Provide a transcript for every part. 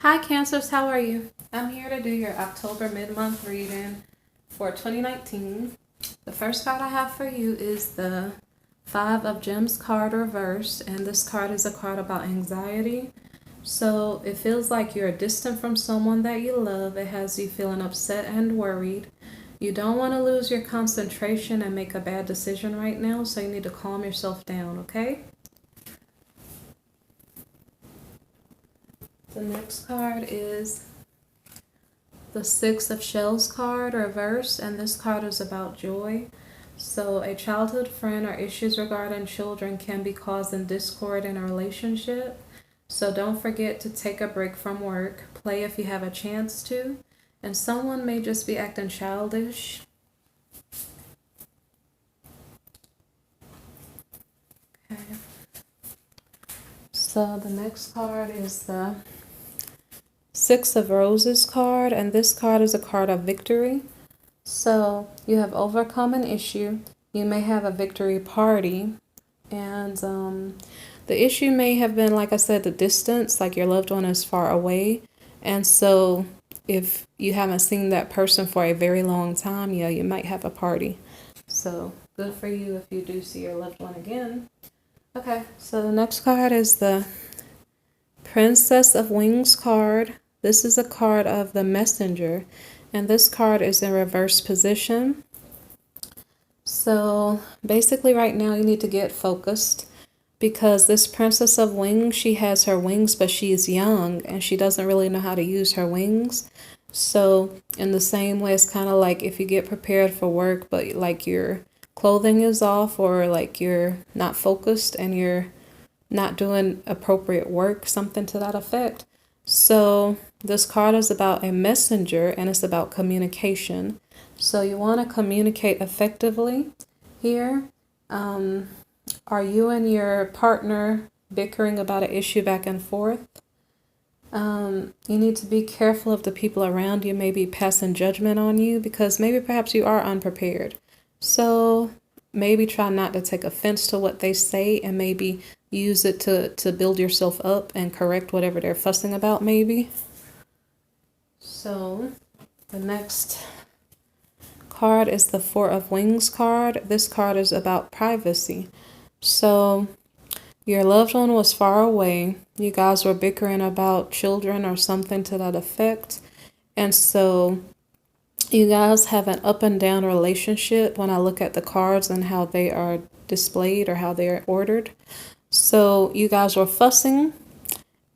Hi Cancers, how are you? I'm here to do your October mid-month reading for 2019. The first card I have for you is the Five of Gems card reversed, and this card is a card about anxiety. So it feels like you're distant from someone that you love. It has you feeling upset and worried. You don't want to lose your concentration and make a bad decision right now, so you need to calm yourself down, okay? The next card is the Six of Shells card reversed, and this card is about joy. So a childhood friend or issues regarding children can be causing discord in a relationship. So don't forget to take a break from work, play if you have a chance to, and someone may just be acting childish. Okay. So the next card is the Six of Roses card, and this card is a card of victory. So you have overcome an issue. You may have a victory party, and the issue may have been, like I said, the distance, like your loved one is far away. And so if you haven't seen that person for a very long time, yeah, you might have a party. So good for you if you do see your loved one again. Okay, so the next card is the Princess of Wings card. This is a card of the Messenger, and this card is in reverse position. So basically right now you need to get focused because this Princess of Wings, she has her wings, but she is young and she doesn't really know how to use her wings. So in the same way, it's kind of like if you get prepared for work, but like your clothing is off or like you're not focused and you're not doing appropriate work, something to that effect. So this card is about a messenger and it's about communication. So you want to communicate effectively here. Are you and your partner bickering about an issue back and forth? You need to be careful of the people around you maybe passing judgment on you because maybe perhaps you are unprepared. So maybe try not to take offense to what they say and maybe use it to build yourself up and correct whatever they're fussing about maybe. So the next card is the Four of Wings card. This card is about privacy. So your loved one was far away. You guys were bickering about children or something to that effect. And so you guys have an up and down relationship when I look at the cards and how they are displayed or how they are ordered. So you guys were fussing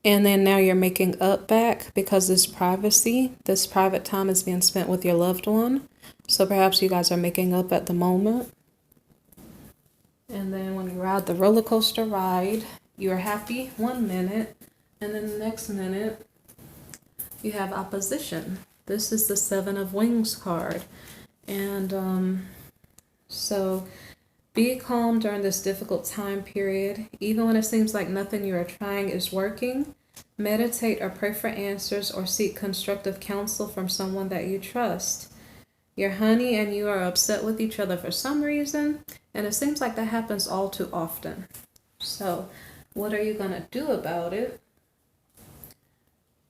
and then now you're making up back because this privacy, this private time is being spent with your loved one. So perhaps you guys are making up at the moment. And then when you ride the roller coaster ride, you are happy 1 minute, and then the next minute you have opposition. This is the Seven of Wings card. And so be calm during this difficult time period. Even when it seems like nothing you are trying is working, meditate or pray for answers or seek constructive counsel from someone that you trust. Your honey and you are upset with each other for some reason, and it seems like that happens all too often. So what are you going to do about it?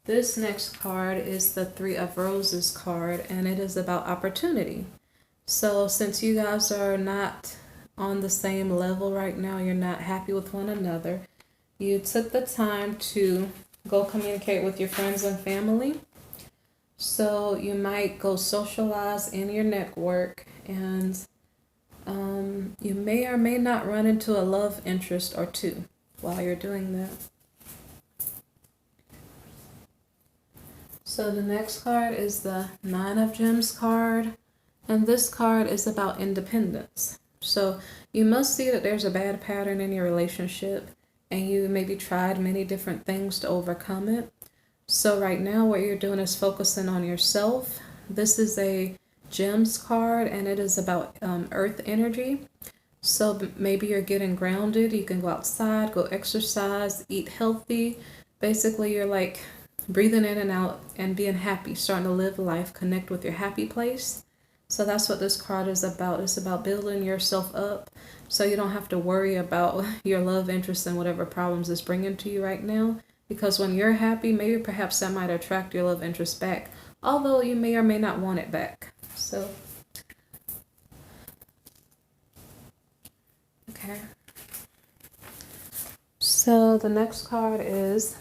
This next card is the Three of Roses card, and it is about opportunity. So since you guys are not on the same level right now, you're not happy with one another, you took the time to go communicate with your friends and family. So you might go socialize in your network, and you may or may not run into a love interest or two while you're doing that. So the next card is the Nine of Gems card, and this card is about independence. So you must see that there's a bad pattern in your relationship, and you maybe tried many different things to overcome it. So right now what you're doing is focusing on yourself. This is a Gems card and it is about earth energy. So maybe you're getting grounded. You can go outside, go exercise, eat healthy. Basically you're like breathing in and out and being happy, starting to live life, connect with your happy place. So that's what this card is about. It's about building yourself up so you don't have to worry about your love interest and whatever problems it's bringing to you right now. because when you're happy, maybe perhaps that might attract your love interest back, although you may or may not want it back. So, okay. So the next card is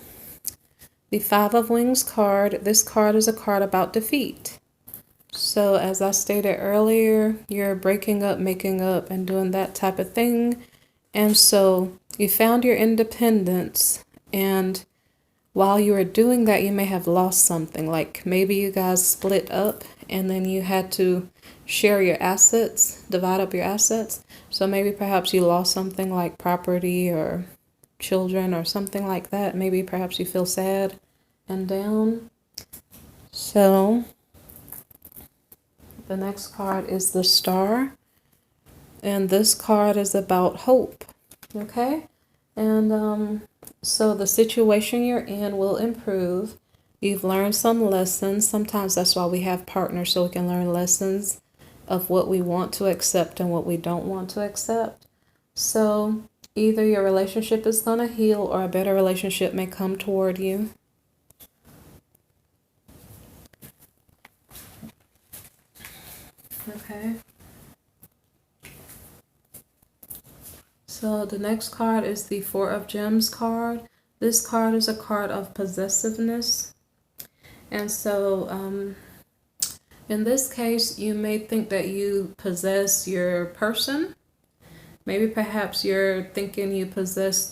the Five of Wings card. This card is a card about defeat. So as I stated earlier, you're breaking up, making up, and doing that type of thing. And so you found your independence, and while you were doing that, you may have lost something. Like maybe you guys split up and then you had to share your assets, divide up your assets. So maybe perhaps you lost something like property or children or something like that. Maybe perhaps you feel sad and down. So the next card is the Star. And this card is about hope. Okay? And so the situation you're in will improve. You've learned some lessons. Sometimes that's why we have partners, so we can learn lessons of what we want to accept and what we don't want to accept. So either your relationship is going to heal or a better relationship may come toward you. Okay. So the next card is the Four of Gems card. This card is a card of possessiveness. And so in this case, you may think that you possess your person. Maybe perhaps you're thinking you possess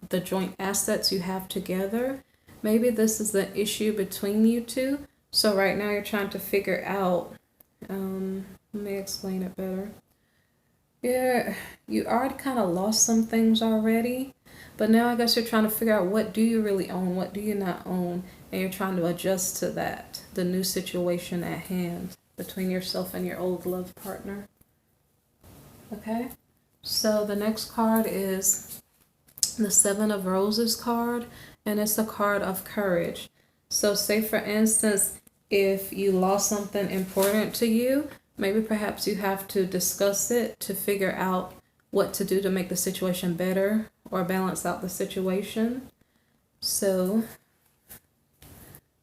the joint assets you have together. Maybe this is the issue between you two. So right now you're trying to figure out, let me explain it better. Yeah, you already kind of lost some things already, but now I guess you're trying to figure out what do you really own, what do you not own, and you're trying to adjust to that, the new situation at hand between yourself and your old love partner. Okay, so the next card is the Seven of Roses card, and it's a card of courage. So say for instance, if you lost something important to you, maybe perhaps you have to discuss it to figure out what to do to make the situation better or balance out the situation. So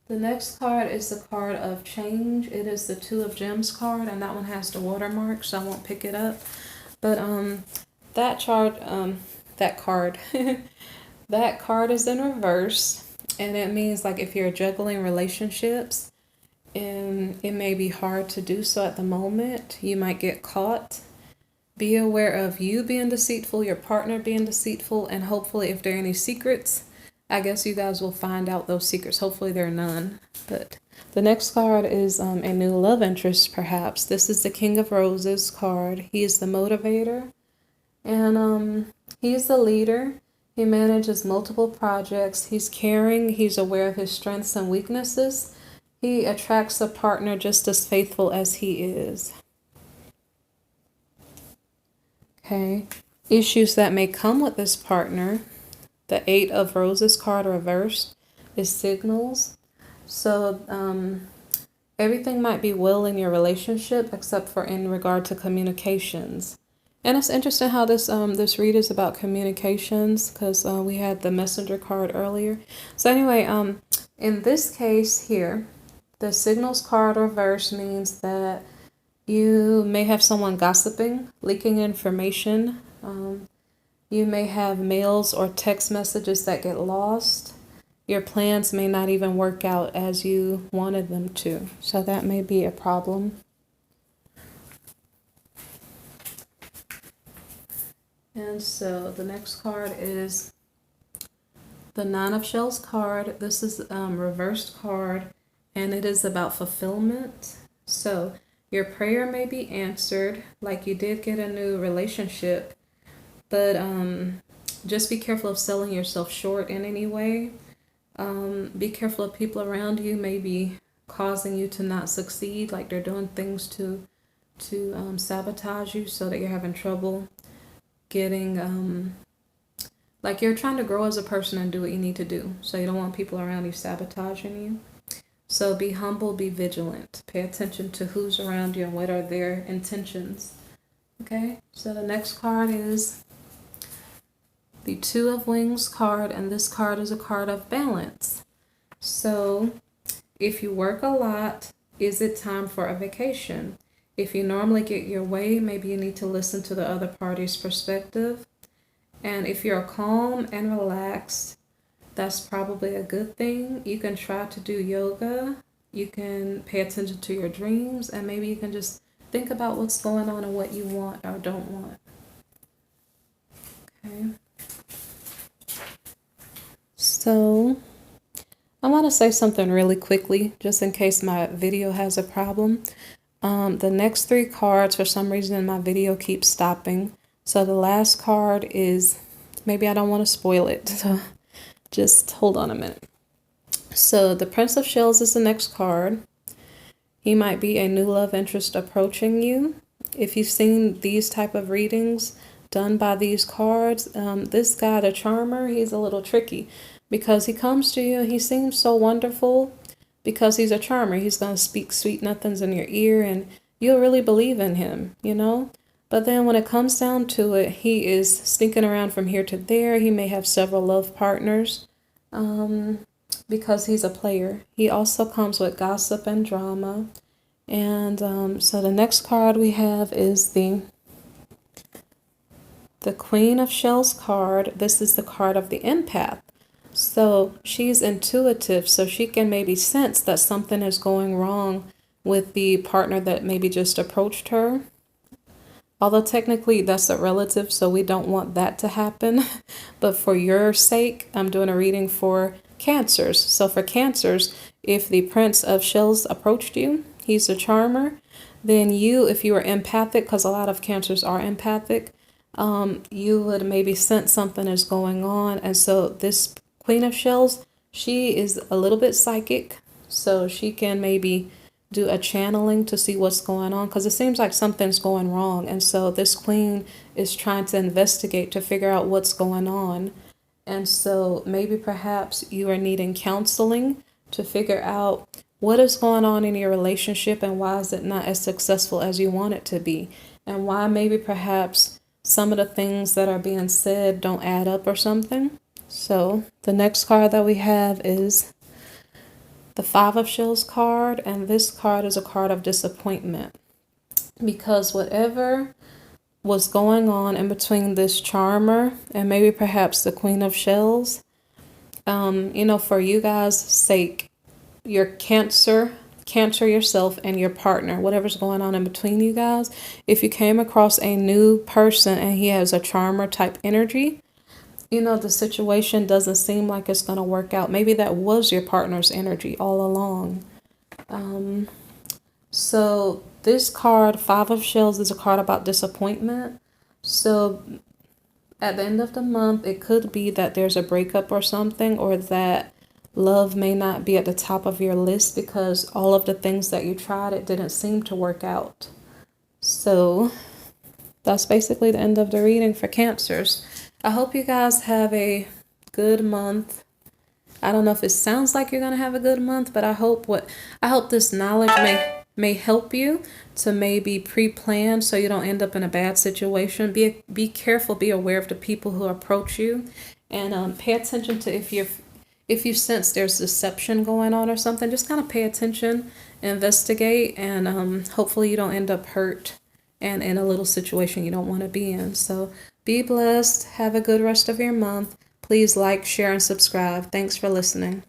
the next card is the card of change. It is the Two of Gems card, and that one has the watermark, so I won't pick it up. But that chart, that card, that card is in reverse, and it means like if you're juggling relationships, and it may be hard to do so at the moment. You might get caught. Be aware of you being deceitful, your partner being deceitful, and hopefully if there are any secrets, I guess you guys will find out those secrets. Hopefully there are none. But the next card is a new love interest, perhaps. This is the King of Roses card. He is the motivator, and he is the leader. He manages multiple projects. He's caring. He's aware of his strengths and weaknesses. He attracts a partner just as faithful as he is. Okay. Issues that may come with this partner. The Eight of Roses card reversed is signals. So everything might be well in your relationship except for in regard to communications. And it's interesting how this read is about communications, because we had the Messenger card earlier. So anyway, in this case here, the signals card reverse means that you may have someone gossiping, leaking information. You may have mails or text messages that get lost. Your plans may not even work out as you wanted them to. So that may be a problem. And so the next card is the Nine of Shells card. This is a reversed card, and it is about fulfillment. So your prayer may be answered, like you did get a new relationship, but just be careful of selling yourself short in any way. Be careful of people around you may be causing you to not succeed, like they're doing things to sabotage you so that you're having trouble getting, like you're trying to grow as a person and do what you need to do. So you don't want people around you sabotaging you. So be humble, be vigilant. Pay attention to who's around you and what are their intentions. Okay, so the next card is the Two of Wings card, and this card is a card of balance. So if you work a lot, is it time for a vacation? If you normally get your way, maybe you need to listen to the other party's perspective. And if you're calm and relaxed, that's probably a good thing. You can try to do yoga. You can pay attention to your dreams, and maybe you can just think about what's going on and what you want or don't want. Okay. So I want to say something really quickly, just in case my video has a problem. The next three cards, for some reason, my video keeps stopping. So the last card is, maybe I don't want to spoil it, so just hold on a minute. So the Prince of Shells is the next card. He might be a new love interest approaching you. If you've seen these type of readings done by these cards, this guy, the charmer, he's a little tricky because he comes to you and he seems so wonderful because he's a charmer. He's going to speak sweet nothings in your ear and you'll really believe in him, you know? But then when it comes down to it, he is sneaking around from here to there. He may have several love partners because he's a player. He also comes with gossip and drama. And so the next card we have is the Queen of Shells card. This is the card of the empath. So she's intuitive, so she can maybe sense that something is going wrong with the partner that maybe just approached her. Although technically that's a relative, so we don't want that to happen. But for your sake, I'm doing a reading for Cancers. So for Cancers, if the Prince of Shells approached you, he's a charmer, then you, if you are empathic, because a lot of Cancers are empathic, you would maybe sense something is going on. And so this Queen of Shells, she is a little bit psychic, so she can maybe do a channeling to see what's going on, because it seems like something's going wrong. And so this queen is trying to investigate to figure out what's going on. And so maybe perhaps you are needing counseling to figure out what is going on in your relationship and why is it not as successful as you want it to be, and why maybe perhaps some of the things that are being said don't add up or something. So the next card that we have is the Five of Shells card, and this card is a card of disappointment, because whatever was going on in between this charmer and maybe perhaps the Queen of Shells, you know, for you guys' sake, your Cancer yourself and your partner, whatever's going on in between you guys, if you came across a new person and he has a charmer type energy, you know, the situation doesn't seem like it's going to work out. Maybe that was your partner's energy all along. So this card, Five of Shells, is a card about disappointment. So at the end of the month, it could be that there's a breakup or something, or that love may not be at the top of your list because all of the things that you tried, it didn't seem to work out. So that's basically the end of the reading for Cancers. I hope you guys have a good month. I don't know if it sounds like you're going to have a good month, but I hope this knowledge may help you to maybe pre-plan so you don't end up in a bad situation. Be careful, be aware of the people who approach you, and pay attention to if you sense there's deception going on or something. Just kind of pay attention, investigate, and hopefully you don't end up hurt and in a little situation you don't want to be in. So be blessed. Have a good rest of your month. Please like, share, and subscribe. Thanks for listening.